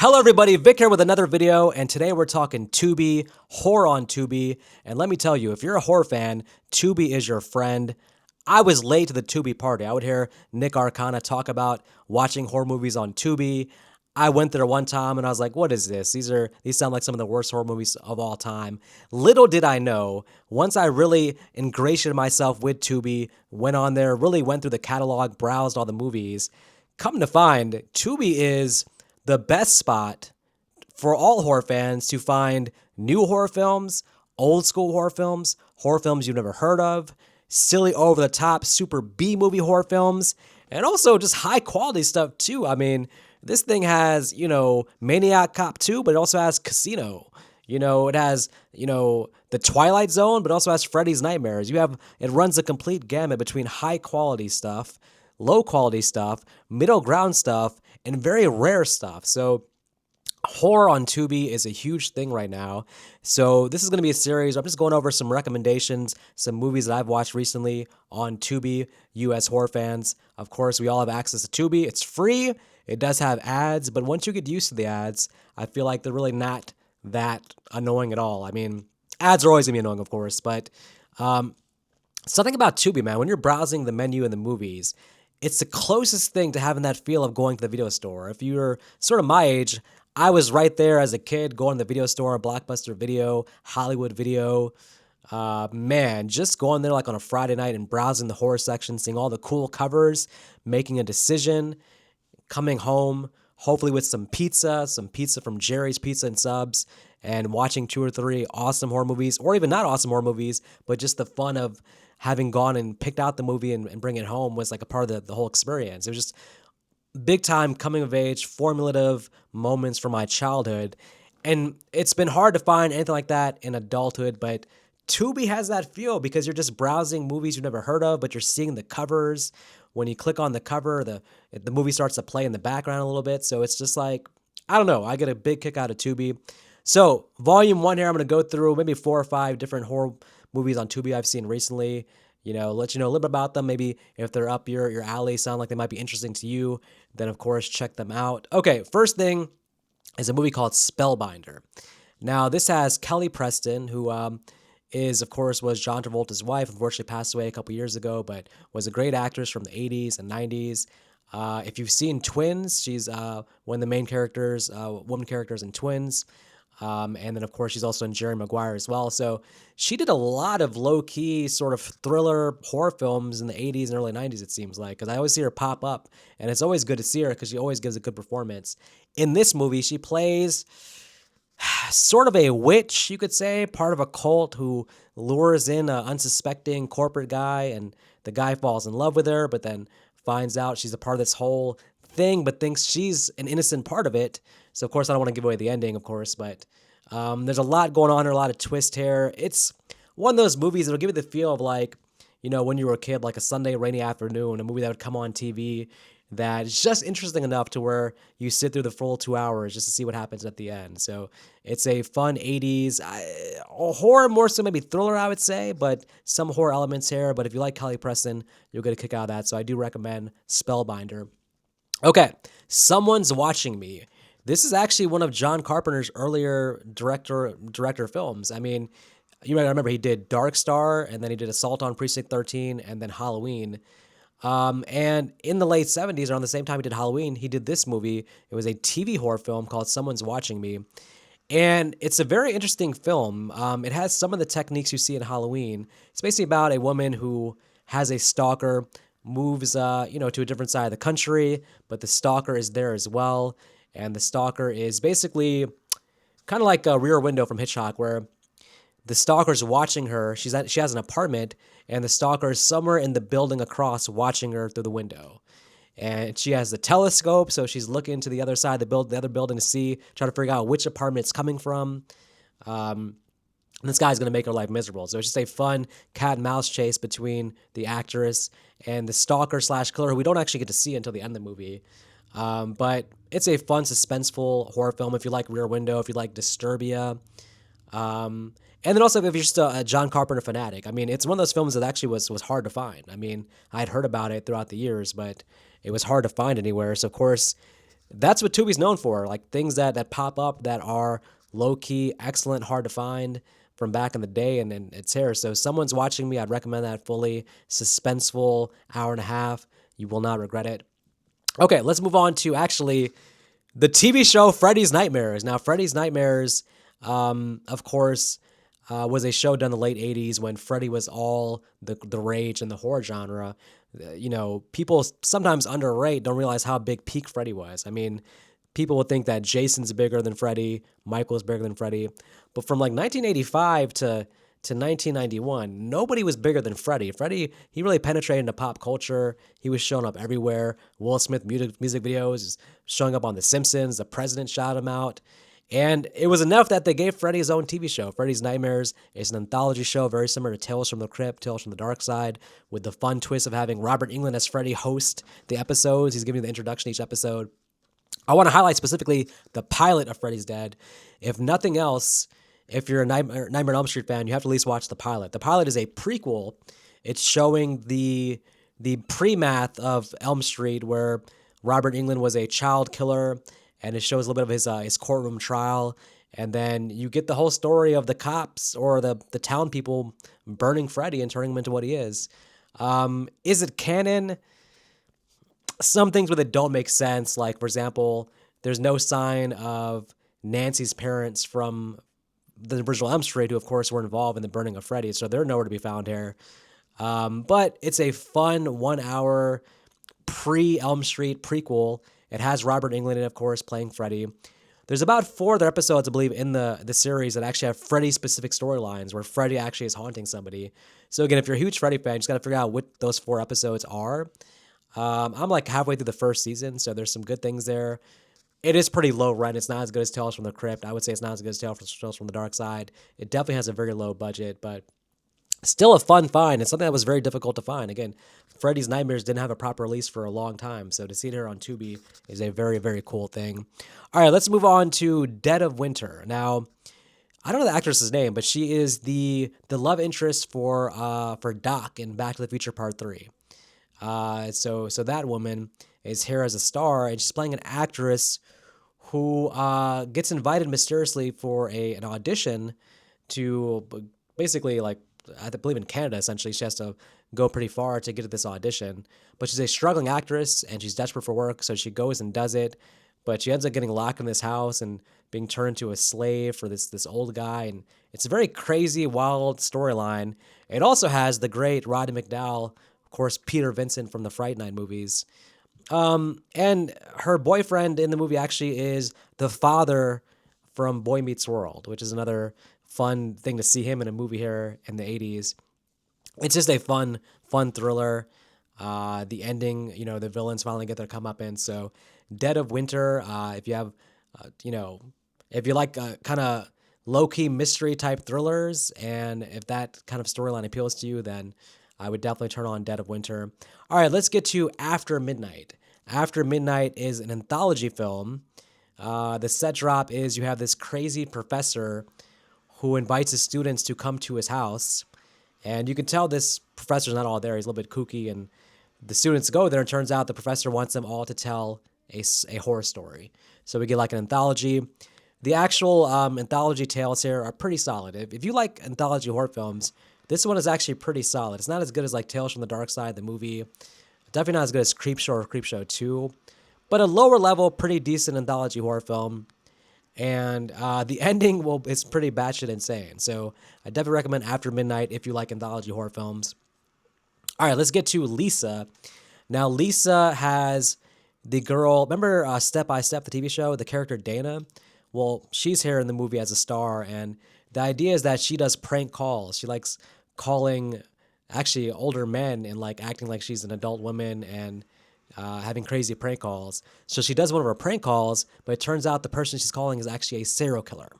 Hello everybody, Vic here with another video, and today we're talking Tubi, horror on Tubi, and let me tell you, if you're a horror fan, Tubi is your friend. I was late to the Tubi party. I would hear Nick Arcana talk about watching horror movies on Tubi. I went there one time and I was like, what is this? These sound like some of the worst horror movies of all time. Little did I know, once I really ingratiated myself with Tubi, went on there, really went through the catalog, browsed all the movies, come to find, Tubi is the best spot for all horror fans to find new horror films, old school horror films you've never heard of, silly over the top super B movie horror films, and also just high quality stuff too. I mean, this thing has, Maniac Cop 2, but it also has Casino. It has, the Twilight Zone, but also has Freddy's Nightmares. It runs a complete gamut between high quality stuff, low quality stuff, middle ground stuff, and very rare stuff. So horror on Tubi is a huge thing right now. So this is going to be a series. I'm just going over some recommendations, some movies that I've watched recently on Tubi, you as horror fans. Of course, we all have access to Tubi. It's free. It does have ads, but once you get used to the ads, I feel like they're really not that annoying at all. I mean, ads are always going to be annoying, of course, but something about Tubi, man, when you're browsing the menu in the movies, it's the closest thing to having that feel of going to the video store. If you're sort of my age, I was right there as a kid going to the video store, Blockbuster Video, Hollywood Video. Man, just going there like on a Friday night and browsing the horror section, seeing all the cool covers, making a decision, coming home, hopefully with some pizza from Jerry's Pizza and Subs, and watching 2 or 3 awesome horror movies, or even not awesome horror movies, but just the fun of having gone and picked out the movie and bring it home was like a part of the whole experience. It was just big time coming of age, formulative moments from my childhood. And it's been hard to find anything like that in adulthood, but Tubi has that feel because you're just browsing movies you've never heard of, but you're seeing the covers. When you click on the cover, the movie starts to play in the background a little bit. So it's just like, I don't know, I get a big kick out of Tubi. So volume 1 here, I'm going to go through maybe 4 or 5 different horror movies on Tubi I've seen recently, let you know a little bit about them. Maybe if they're up your alley, sound like they might be interesting to you, then of course check them out. Okay, first thing is a movie called Spellbinder. Now this has Kelly Preston, who was John Travolta's wife. Unfortunately passed away a couple years ago, but was a great actress from the 80s and 90s. If you've seen Twins, she's one of the main characters, woman characters in Twins. And then, of course, she's also in Jerry Maguire as well. So she did a lot of low-key sort of thriller horror films in the 80s and early 90s, it seems like, because I always see her pop up. And it's always good to see her because she always gives a good performance. In this movie, she plays sort of a witch, you could say, part of a cult who lures in an unsuspecting corporate guy, and the guy falls in love with her, but then finds out she's a part of this whole thing, but thinks she's an innocent part of it. So, of course, I don't want to give away the ending, of course, but there's a lot going on here, a lot of twist here. It's one of those movies that'll give you the feel of like, when you were a kid, like a Sunday rainy afternoon, a movie that would come on TV that is just interesting enough to where you sit through the full 2 hours just to see what happens at the end. So it's a fun 80s horror, more so maybe thriller, I would say, but some horror elements here. But if you like Kelly Preston, you'll get a kick out of that. So I do recommend Spellbinder. Okay, Someone's Watching Me. This is actually one of John Carpenter's earlier director films. I mean, you might remember he did Dark Star, and then he did Assault on Precinct 13, and then Halloween. And in the late 70s, around the same time he did Halloween, he did this movie. It was a TV horror film called Someone's Watching Me. And it's a very interesting film. It has some of the techniques you see in Halloween. It's basically about a woman who has a stalker, moves, to a different side of the country, but the stalker is there as well. And the stalker is basically kind of like a Rear Window from Hitchcock, where the stalker's watching her. She has an apartment, and the stalker is somewhere in the building across watching her through the window. And she has the telescope, so she's looking to the other side of the other building to try to figure out which apartment it's coming from. And this guy's going to make her life miserable. So it's just a fun cat and mouse chase between the actress and the stalker / killer, who we don't actually get to see until the end of the movie. But it's a fun, suspenseful horror film if you like Rear Window, if you like Disturbia. And then also if you're just a John Carpenter fanatic. I mean, it's one of those films that actually was hard to find. I mean, I had heard about it throughout the years, but it was hard to find anywhere. So, of course, That's what Tubi's known for, like things that pop up that are low key, excellent, hard to find from back in the day, and it's here. So if someone's watching me, I'd recommend that fully. Suspenseful, hour and a half. You will not regret it. Okay, let's move on to actually the TV show Freddy's Nightmares. Now, Freddy's Nightmares, of course, was a show done in the late 80s when Freddy was all the rage in the horror genre. People sometimes underrate, don't realize how big peak Freddy was. I mean, people would think that Jason's bigger than Freddy, Michael's bigger than Freddy. But from like 1985 to 1991, nobody was bigger than Freddy. Freddy, he really penetrated into pop culture. He was showing up everywhere. Will Smith music videos, showing up on The Simpsons. The president shouted him out. And it was enough that they gave Freddy his own TV show. Freddy's Nightmares is an anthology show very similar to Tales from the Crypt, Tales from the Dark Side, with the fun twist of having Robert Englund as Freddy host the episodes. He's giving you the introduction to each episode. I want to highlight specifically the pilot of Freddy's Dead. If nothing else, if you're a Nightmare on Elm Street fan, you have to at least watch the pilot. The pilot is a prequel. It's showing the pre-math of Elm Street, where Robert Englund was a child killer, and it shows a little bit of his courtroom trial. And then you get the whole story of the cops or the town people burning Freddy and turning him into what he is. Is it canon? Some things with it don't make sense. Like, for example, there's no sign of Nancy's parents from the original Elm Street, who, of course, were involved in the burning of Freddy, so they're nowhere to be found here. But it's a fun 1 hour pre-Elm Street prequel. It has Robert Englund in it, of course, playing Freddy. There's about 4 other episodes, I believe, in the series that actually have Freddy-specific storylines where Freddy actually is haunting somebody. So again, if you're a huge Freddy fan, you just got to figure out what those 4 episodes are. I'm like halfway through the first season, so there's some good things there. It is pretty low rent. It's not as good as Tales from the Crypt. I would say it's not as good as Tales from the Dark Side. It definitely has a very low budget, but still a fun find. It's something that was very difficult to find. Again, Freddy's Nightmares didn't have a proper release for a long time, so to see it here on Tubi is a very, very cool thing. All right, let's move on to Dead of Winter. Now, I don't know the actress's name, but she is the love interest for Doc in Back to the Future Part 3. So that woman is here as a star, and she's playing an actress who gets invited mysteriously for an audition to basically, like, I believe in Canada, essentially. She has to go pretty far to get to this audition. But she's a struggling actress, and she's desperate for work, so she goes and does it. But she ends up getting locked in this house and being turned into a slave for this old guy. And it's a very crazy, wild storyline. It also has the great Roddy McDowall, of course, Peter Vincent from the Fright Night movies. And her boyfriend in the movie actually is the father from Boy Meets World, which is another fun thing to see him in a movie here in the 80s. It's just a fun thriller. The ending, the villains finally get their comeuppance. So Dead of Winter, if you have, if you like kind of low-key mystery type thrillers, and if that kind of storyline appeals to you, then I would definitely turn on Dead of Winter. All right, let's get to After Midnight. After Midnight is an anthology film. The set drop is you have this crazy professor who invites his students to come to his house. And you can tell this professor's not all there. He's a little bit kooky. And the students go there, and it turns out the professor wants them all to tell a horror story. So we get like an anthology. The actual anthology tales here are pretty solid. If you like anthology horror films, this one is actually pretty solid. It's not as good as like Tales from the Dark Side, the movie. Definitely not as good as Creepshow or Creepshow 2. But a lower level, pretty decent anthology horror film. And the ending is pretty batshit insane. So I definitely recommend After Midnight if you like anthology horror films. All right, let's get to Lisa. Now, Lisa has the girl, remember Step by Step, the TV show, the character Dana? Well, she's here in the movie as a star, and the idea is that she does prank calls. She likes calling actually older men and like acting like she's an adult woman and having crazy prank calls. So she does one of her prank calls, but it turns out the person she's calling is actually a serial killer.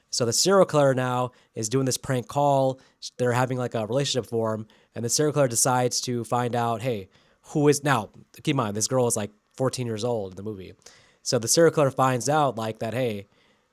So the serial killer now is doing this prank call. They're having like a relationship for him, and the serial killer decides to find out, hey, who is now? Keep in mind, this girl is like 14 years old in the movie. So the serial killer finds out like that, hey,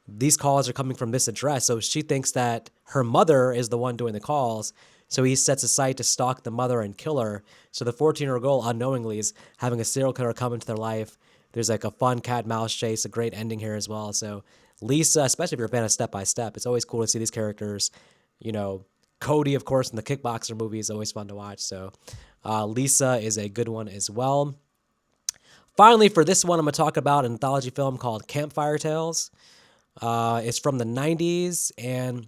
these calls are coming from this address. So she thinks that her mother is the one doing the calls. So he sets a sight to stalk the mother and kill her. So the 14-year-old girl unknowingly is having a serial killer come into their life There's like a fun cat mouse chase, a great ending here as well. So Lisa, especially if you're a fan of Step by Step, it's always cool to see these characters. You know, Cody, of course, in the Kickboxer movie is always fun to watch. So Lisa is a good one as well. Finally, for this one, I'm going to talk about an anthology film called Campfire Tales. It's from the 90s, and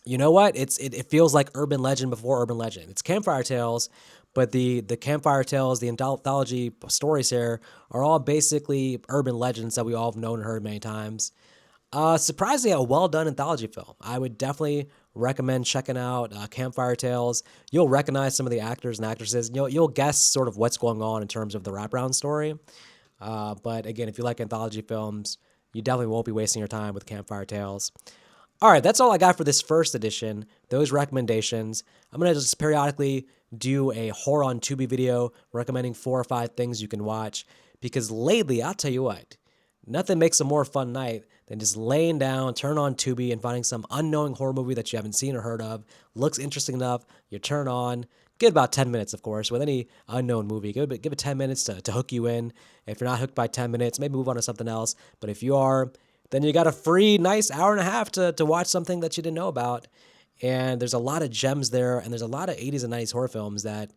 you know what? It feels like urban legend before urban legend. It's Campfire Tales, but the Campfire Tales, the anthology stories here are all basically urban legends that we all have known and heard many times. Surprisingly, a well done anthology film. I would definitely recommend checking out Campfire Tales. You'll recognize some of the actors and actresses. You'll guess sort of what's going on in terms of the wraparound story. But again, if you like anthology films, you definitely won't be wasting your time with Campfire Tales. All right, that's all I got for this first edition. Those recommendations. I'm gonna just periodically do a horror on Tubi video recommending 4 or 5 things you can watch. Because lately, I'll tell you what, nothing makes a more fun night than just laying down, turn on Tubi, and finding some unknowing horror movie that you haven't seen or heard of. Looks interesting enough, you turn on. Give it about 10 minutes, of course, with any unknown movie. Give it 10 minutes to hook you in. If you're not hooked by 10 minutes, maybe move on to something else. But if you are, then you got a free, nice hour and a half to watch something that you didn't know about. And there's a lot of gems there, and there's a lot of 80s and 90s horror films that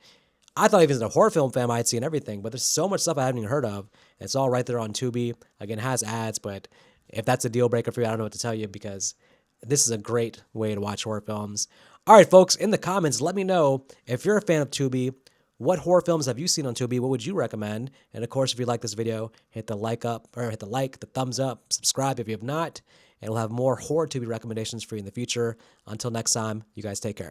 I thought even as a horror film fan, I'd seen everything, but there's so much stuff I haven't even heard of. It's all right there on Tubi. Again, it has ads, but if that's a deal breaker for you, I don't know what to tell you because this is a great way to watch horror films. All right, folks, in the comments, let me know if you're a fan of Tubi. What horror films have you seen on Tubi? What would you recommend? And of course, if you like this video, hit the like, the thumbs up, subscribe if you have not, and we'll have more horror Tubi recommendations for you in the future. Until next time, you guys take care.